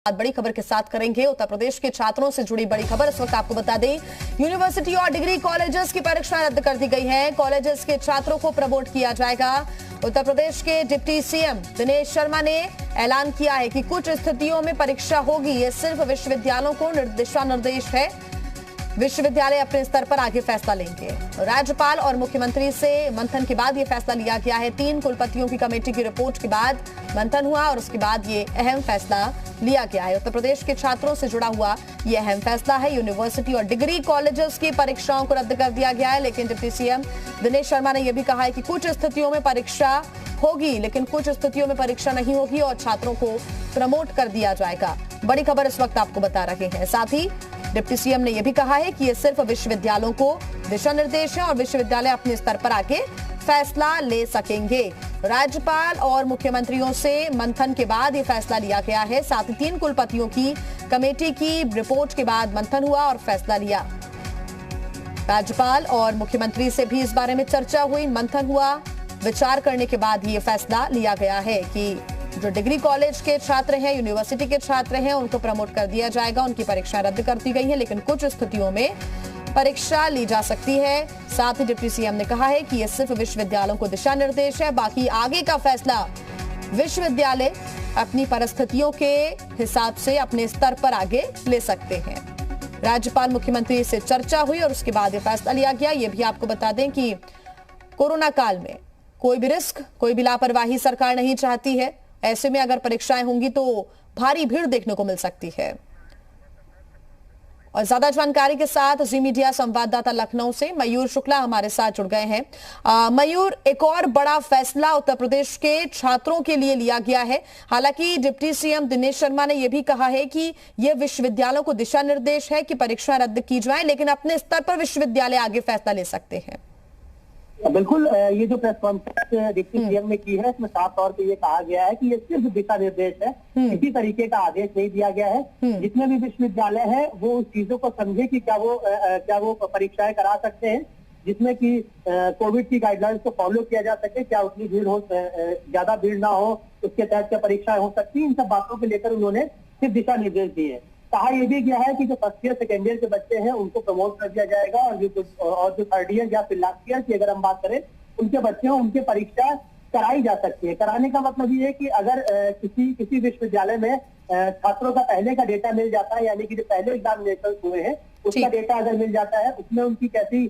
बड़ी खबर के साथ करेंगे उत्तर प्रदेश के छात्रों से जुड़ी बड़ी खबर। इस वक्त आपको बता दें, यूनिवर्सिटी और डिग्री कॉलेजेस की परीक्षाएं रद्द कर दी गई हैं। कॉलेजेस के छात्रों को प्रमोट किया जाएगा। उत्तर प्रदेश के डिप्टी सीएम दिनेश शर्मा ने ऐलान किया है कि कुछ स्थितियों में परीक्षा होगी। ये सिर्फ विश्वविद्यालयों को दिशा निर्देश है। विश्वविद्यालय अपने स्तर पर आगे फैसला लेंगे। राज्यपाल और मुख्यमंत्री से मंथन के बाद यह फैसला लिया गया है। 3 कुलपतियों की कमेटी की रिपोर्ट के बाद मंथन हुआ और उसके बाद ये अहम फैसला लिया गया है। उत्तर प्रदेश के छात्रों से जुड़ा हुआ यह अहम फैसला है। यूनिवर्सिटी और डिग्री कॉलेजेस की परीक्षाओं को रद्द कर दिया गया है, लेकिन डिप्टी सीएम दिनेश शर्मा ने यह भी कहा है कि कुछ स्थितियों में परीक्षा होगी, लेकिन कुछ स्थितियों में परीक्षा नहीं होगी और छात्रों को प्रमोट कर दिया जाएगा। बड़ी खबर इस वक्त आपको बता रहे हैं। साथ ही डिप्टी सीएम ने यह भी कहा है कि यह सिर्फ विश्वविद्यालयों को दिशा निर्देश है और विश्वविद्यालय अपने स्तर पर आके फैसला ले सकेंगे। राज्यपाल और मुख्यमंत्रियों से मंथन के बाद यह फैसला लिया गया है। साथ ही 3 कुलपतियों की कमेटी की रिपोर्ट के बाद मंथन हुआ और फैसला लिया। राज्यपाल और मुख्यमंत्री से भी इस बारे में चर्चा हुई, मंथन हुआ। विचार करने के बाद ये फैसला लिया गया है कि जो डिग्री कॉलेज के छात्र हैं, यूनिवर्सिटी के छात्र हैं, उनको प्रमोट कर दिया जाएगा। उनकी परीक्षाएं रद्द कर दी गई हैं, लेकिन कुछ स्थितियों में परीक्षा ली जा सकती है। साथ ही डिप्टी सीएम ने कहा है कि यह सिर्फ विश्वविद्यालयों को दिशा निर्देश है, बाकी आगे का फैसला विश्वविद्यालय अपनी परिस्थितियों के हिसाब से अपने स्तर पर आगे ले सकते हैं। राज्यपाल मुख्यमंत्री से चर्चा हुई और उसके बाद यह फैसला लिया गया। ये भी आपको बता दें कि कोरोना काल में कोई भी रिस्क, कोई भी लापरवाही सरकार नहीं चाहती है। ऐसे में अगर परीक्षाएं होंगी तो भारी भीड़ देखने को मिल सकती है। और ज्यादा जानकारी के साथ जी मीडिया संवाददाता लखनऊ से मयूर शुक्ला हमारे साथ जुड़ गए हैं। मयूर, एक और बड़ा फैसला उत्तर प्रदेश के छात्रों के लिए लिया गया है। हालांकि डिप्टी सीएम दिनेश शर्मा ने यह भी कहा है कि यह विश्वविद्यालयों को दिशा निर्देश है कि परीक्षाएं रद्द की जाए, लेकिन अपने स्तर पर विश्वविद्यालय आगे फैसला ले सकते हैं। बिल्कुल, ये जो प्रेस कॉन्फ्रेंस डिप्टी सीएम ने की है, इसमें साफ तौर पे ये कहा गया है कि ये सिर्फ दिशा निर्देश है, किसी तरीके का आदेश नहीं दिया गया है। जितने भी विश्वविद्यालय है वो उस चीजों को समझे कि क्या वो परीक्षाएं करा सकते हैं, जिसमें कि कोविड की गाइडलाइंस को फॉलो किया जा सके, क्या उतनी भीड़ हो, ज्यादा भीड़ ना हो, उसके तहत क्या परीक्षाएं हो सकती है। इन सब बातों को लेकर उन्होंने सिर्फ दिशा निर्देश दिए। कहा यह भी गया है कि जो फर्स्ट ईयर सेकेंड ईयर के बच्चे हैं उनको प्रमोट कर दिया जाएगा और जो थर्ड ईयर या फिर लास्ट ईयर की अगर हम बात करें उनके बच्चे हैं, उनकी परीक्षा कराई जा सकती है। कराने का मतलब ये है कि अगर किसी विश्वविद्यालय में छात्रों का पहले का डेटा मिल जाता है, यानी कि जो पहले एग्जामिनेशन हुए हैं उसका डेटा अगर मिल जाता है, उसमें उनकी कैसी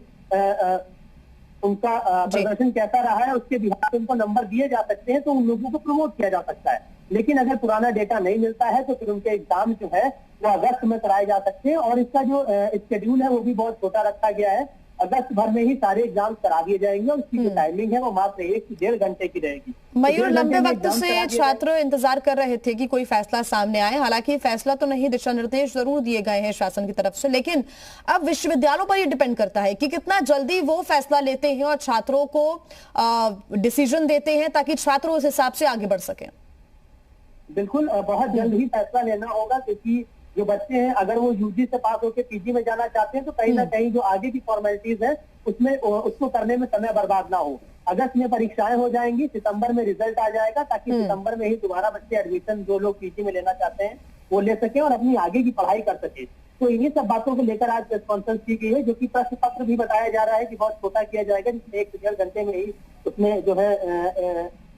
उनका प्रदर्शन कैसा रहा है, उसके बिहार पे उनको नंबर दिए जा सकते हैं, तो उन लोगों को प्रमोट किया जा सकता है। लेकिन अगर पुराना डेटा नहीं मिलता है तो फिर उनके एग्जाम जो है वो अगस्त में कराए जा सकते हैं और इसका जो शेड्यूल है वो भी बहुत छोटा रखा गया है। अगस्त भर में ही सारे एग्जाम करा दिए जाएंगे और उसकी जो टाइमिंग है वो मात्र 1 से 1.5 घंटे की रहेगी। मयूर, लंबे वक्त से छात्र इंतजार कर रहे थे कि कोई फैसला सामने आए। हालांकि फैसला तो नहीं, दिशा निर्देश जरूर दिए गए हैं शासन की तरफ से, लेकिन अब विश्वविद्यालयों पर ये डिपेंड करता है कि कितना जल्दी वो फैसला लेते हैं और छात्रों को डिसीजन देते हैं ताकि छात्र उस हिसाब से आगे बढ़ सके। बिल्कुल, बहुत जल्द ही फैसला लेना होगा, क्योंकि जो बच्चे हैं अगर वो यूजी से पास होकर पीजी में जाना चाहते हैं तो कहीं ना कहीं जो आगे की फॉर्मेलिटीज है उसमें उसको करने में समय बर्बाद ना हो। अगस्त में परीक्षाएं हो जाएंगी, सितंबर में रिजल्ट आ जाएगा, ताकि सितंबर में ही दोबारा बच्चे एडमिशन जो लोग पीजी में लेना चाहते हैं वो ले सके और अपनी आगे की पढ़ाई कर सके। तो इन्हीं सब बातों को लेकर आज प्रेस कॉन्फ्रेंस की गई है, जो कि प्रश्न पत्र भी बताया जा रहा है कि बहुत छोटा किया जाएगा, जिसमें 1 से 1.5 घंटे में ही उसमें जो है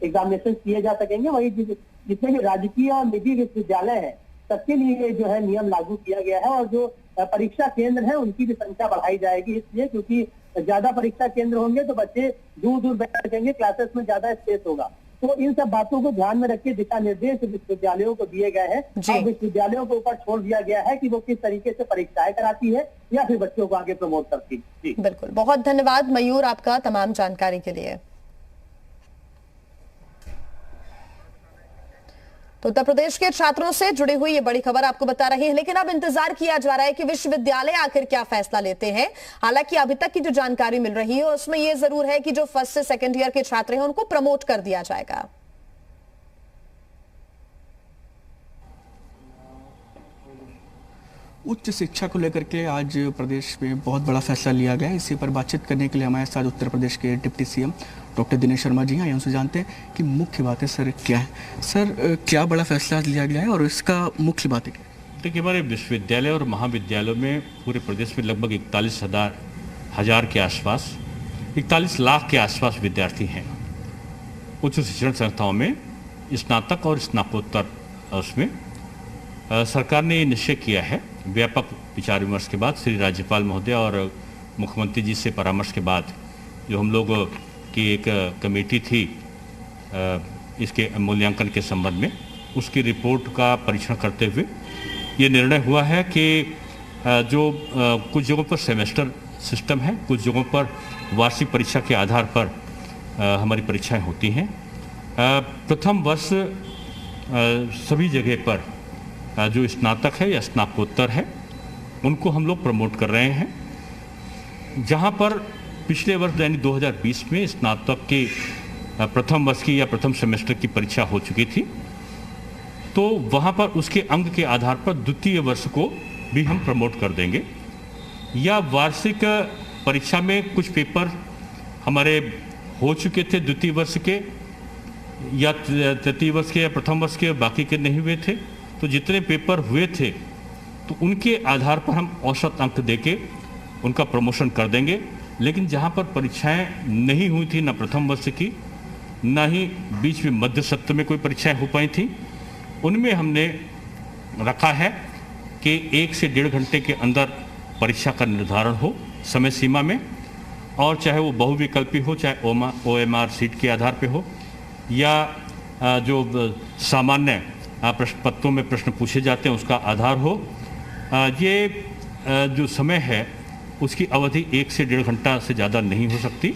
एग्जामिनेशन किए जा सकेंगे। वही जितने भी राजकीय और निजी विश्वविद्यालय है सबके लिए जो है नियम लागू किया गया है और जो परीक्षा केंद्र है उनकी भी संख्या बढ़ाई जाएगी, इसलिए क्योंकि ज्यादा परीक्षा केंद्र होंगे तो बच्चे दूर दूर बैठ सकेंगे, क्लासेस में ज्यादा स्पेस होगा। तो इन सब बातों को ध्यान में रख के दिशा निर्देश विश्वविद्यालयों को दिए गए हैं और विश्वविद्यालयों के ऊपर छोड़ दिया गया है कि वो किस तरीके से परीक्षाएं कराती है या फिर बच्चों को आगे प्रमोट करती है। बिल्कुल, बहुत धन्यवाद मयूर आपका तमाम जानकारी के लिए। तो उत्तर प्रदेश के छात्रों से जुड़ी हुई ये बड़ी खबर आपको बता रही है, लेकिन अब इंतजार किया जा रहा है कि विश्वविद्यालय आखिर क्या फैसला लेते हैं। हालांकि अभी तक की जो जानकारी मिल रही है उसमें यह जरूर है कि जो फर्स्ट से सेकंड ईयर के छात्र हैं उनको प्रमोट कर दिया जाएगा। उच्च शिक्षा को लेकर के आज प्रदेश में बहुत बड़ा फैसला लिया गया है। इसी पर बातचीत करने के लिए हमारे साथ उत्तर प्रदेश के deputy CM doctor Dinesh Sharma ji हैं। आइए उनसे जानते हैं कि मुख्य बातें सर क्या है। सर क्या बड़ा फैसला लिया गया है और इसका मुख्य बातें क्या? देखिए, हमारे विश्वविद्यालय और महाविद्यालयों में पूरे प्रदेश में लगभग 41,000 के आसपास 41 लाख के आसपास विद्यार्थी हैं। उच्च शिक्षण संस्थाओं में स्नातक और स्नातकोत्तर उसमें सरकार ने निश्चय किया है, व्यापक विचार विमर्श के बाद श्री राज्यपाल महोदय और मुख्यमंत्री जी से परामर्श के बाद, जो हम लोग की एक कमेटी थी इसके मूल्यांकन के संबंध में, उसकी रिपोर्ट का परीक्षण करते हुए ये निर्णय हुआ है कि जो कुछ जगहों पर सेमेस्टर सिस्टम है, कुछ जगहों पर वार्षिक परीक्षा के आधार पर हमारी परीक्षाएं होती हैं। प्रथम वर्ष सभी जगह पर जो स्नातक है या स्नातकोत्तर है उनको हम लोग प्रमोट कर रहे हैं। जहां पर पिछले वर्ष यानी 2020 में स्नातक की प्रथम वर्ष की या प्रथम सेमेस्टर की परीक्षा हो चुकी थी, तो वहां पर उसके अंक के आधार पर द्वितीय वर्ष को भी हम प्रमोट कर देंगे। या वार्षिक परीक्षा में कुछ पेपर हमारे हो चुके थे द्वितीय वर्ष के या तृतीय वर्ष के या प्रथम वर्ष के, बाकी के नहीं हुए थे, तो जितने पेपर हुए थे तो उनके आधार पर हम औसत अंक देके उनका प्रमोशन कर देंगे। लेकिन जहां पर परीक्षाएं नहीं हुई थी, ना प्रथम वर्ष की ना ही बीच में मध्य सत्र में कोई परीक्षाएं हो पाई थी, उनमें हमने रखा है कि 1 से 1.5 घंटे के अंदर परीक्षा का निर्धारण हो समय सीमा में, और चाहे वो बहुविकल्पी हो, चाहे OMR सीट के आधार पे हो या जो सामान्य प्रश्न पत्रों में प्रश्न पूछे जाते हैं उसका आधार हो। ये जो समय है उसकी अवधि 1 से 1.5 घंटा से ज़्यादा नहीं हो सकती।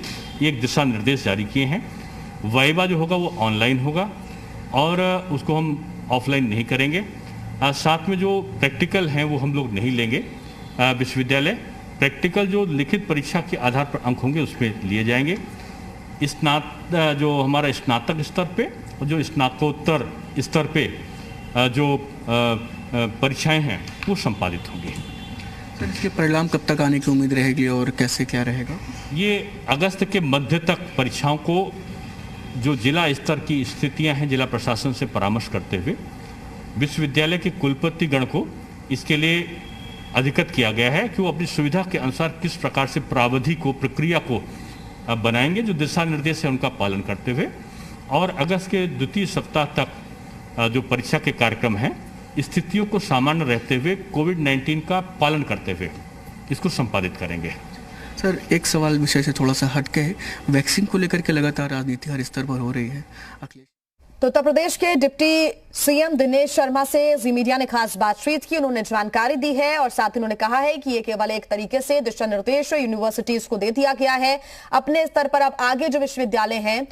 ये एक दिशा निर्देश जारी किए हैं। वाइवा जो होगा वो ऑनलाइन होगा और उसको हम ऑफलाइन नहीं करेंगे। साथ में जो प्रैक्टिकल हैं वो हम लोग नहीं लेंगे। विश्वविद्यालय प्रैक्टिकल जो लिखित परीक्षा के आधार पर अंक होंगे उसमें लिए जाएंगे। जो हमारा स्नातक स्तर पे और जो स्नातकोत्तर स्तर पे जो परीक्षाएं हैं वो संपादित होंगी। सर इसके परिणाम कब तक आने की उम्मीद रहेगी और कैसे क्या रहेगा? ये अगस्त के मध्य तक परीक्षाओं को जो जिला स्तर की स्थितियां हैं जिला प्रशासन से परामर्श करते हुए विश्वविद्यालय के कुलपति गण को इसके लिए अधिकृत किया गया है कि वो अपनी सुविधा के अनुसार किस प्रकार से प्रावधि को, प्रक्रिया को बनाएंगे, जो दिशा निर्देश है उनका पालन करते हुए, और अगस्त के द्वितीय सप्ताह तक जो परीक्षा के कार्यक्रम हैं स्थितियों को सामान्य रहते हुए कोविड-19 का पालन करते हुए इसको संपादित करेंगे। सर एक सवाल विषय से थोड़ा सा हटके है, वैक्सीन को लेकर के लगातार राजनीति हर स्तर पर हो रही है। तो उत्तर प्रदेश के डिप्टी सीएम दिनेश शर्मा से जी मीडिया ने खास बातचीत की। उन्होंने जानकारी दी है और साथ ही उन्होंने कहा है कि ये केवल एक तरीके से दिशा निर्देश यूनिवर्सिटीज को दे दिया गया है। अपने स्तर पर अब आगे जो विश्वविद्यालय हैं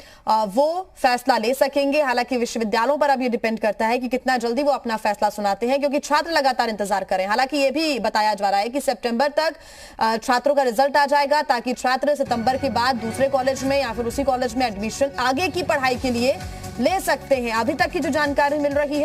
वो फैसला ले सकेंगे। हालांकि विश्वविद्यालयों पर अब ये डिपेंड करता है कि कितना जल्दी वो अपना फैसला सुनाते हैं, क्योंकि छात्र लगातार इंतजार करें। हालांकि ये भी बताया जा रहा है कि सितंबर तक छात्रों का रिजल्ट आ जाएगा, ताकि छात्र सितंबर के बाद दूसरे कॉलेज में या फिर उसी कॉलेज में एडमिशन आगे की पढ़ाई के लिए ले सकते हैं। अभी तक की जो जानकारी मिल रही है